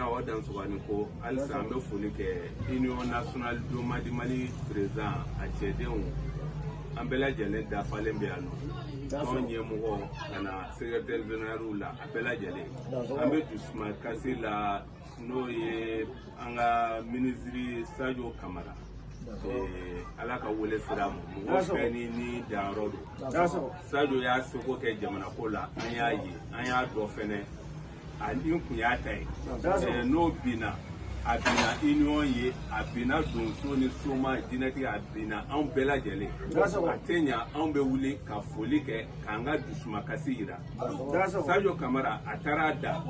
Maintenant, on dans ce niveau, Alessandro Foulike, Union nationale du Mali président à Tchédéon, Ambela Djele d'Afalembiano. On y est mort, on a secrétaire général ou la Appela Djele. Ambe Tousma, Kassi la Noye, Anga ministre Sadio Kamara. Alaka wole siramu ngofeni ni darodo Sadio ya soko ke jamana kola anya do fene ani ku ya tai no bina abina union ye abina donso ni soma dinati abina an bela jele atenya an be wuli ka foli ke kanga dusuma kasira Sadio Kamara atarada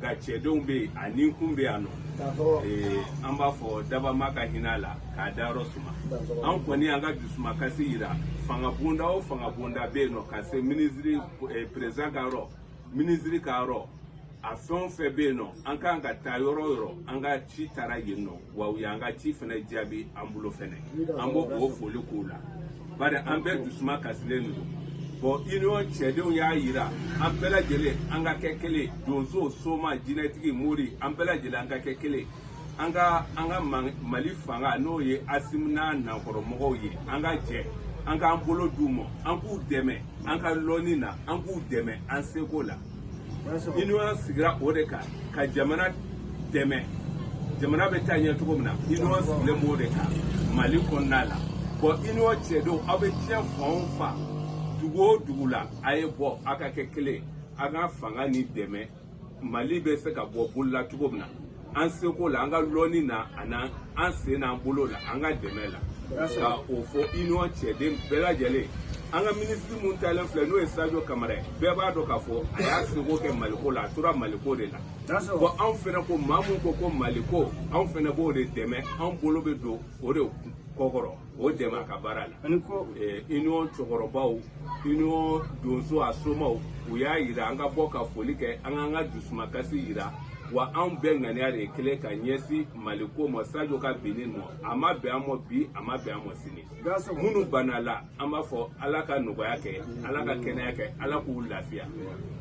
ga chedon be ani kumbe ano an b'a fɔ daba maka hinala ka daro suma an kɔni an ka dusuma kasira fanga bonda o fanga bonda be no ka se ministre président ka yɔrɔ ministre ka yɔrɔ a fɛn fɛn be no an kan ka taa yɔrɔ yɔrɔ an ka ci taara yen nɔ wa u y'an ka ci fɛnɛ jaabi an bolo fɛnɛ an b'o o foli k'o la bari an bɛɛ dusuma kasilen don bon union cɛdenw y'a yira an bɛɛ lajɛlen an ka kɛ kelen donso soma jinɛtigi mori an bɛɛ lajɛlen an ka kɛ kelen an ka Mali fanga n'o ye Asimina nankɔrɔmɔgɔw ye an ka jɛ an k'an bolo d'u ma an k'u dɛmɛ an ka lɔnni na an k'u dɛmɛ an seko la union sigira o de kan ka jamana dɛmɛ jamana bɛ taa ɲɛ cogo min na union sigilen b'o de kan Mali kɔnɔna la bon union cɛdenw aw bɛ diɲɛ fan o fan dugu o dugu la a ye bɔ a ka kɛ kelen a ka fanga ni dɛmɛ Mali bɛ se ka bɔ bolo la cogo min na an seko la an ka lɔnni na an sen n'an bolo la an ka dɛmɛ la ka o fɔ union cɛden bɛɛ lajɛlen an ka ministre mun talen filɛ n'o ye Sadio Kamara ye bɛɛ b'a dɔn k'a fɔ a y'a seko kɛ Maliko la a tora Maliko de la bon anw fɛnɛ ko maa mun ko Maliko anw fɛnɛ b'o de dɛmɛ anw bolo bɛ don o de kɔkɔrɔ o dɛmɛ a ka baara la union cɛkɔrɔbaw union donso a somaw u y'a yira an ka bɔ ka foli kɛ an k'an ka dusuma kasi yira wa anw bɛɛ ŋaniya de ye kelen ka ɲɛsin Maliko ma Sadio ka binni ma a ma bɛn an ma bi a ma bɛn an ma sini minnu banna la an b'a fɔ Ala ka nɔgɔya kɛ Ala ka kɛnɛya kɛ Ala k'u lafiya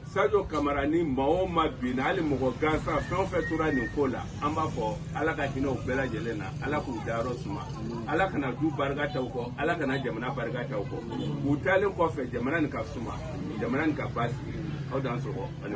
Sadio Kamara ni maa o maa binna hali mɔgɔ gansan fɛn o fɛn tora nin ko la an b'a fɔ Ala ka hinɛ u bɛɛ lajɛlen na Ala k'u dayɔrɔ suma Ala kana du barika ta u kɔ Ala kana jamana barika ta u kɔ u taalen kɔfɛ jamana nin ka suma jamana nin ka basigi aw dan sɔgɔ ani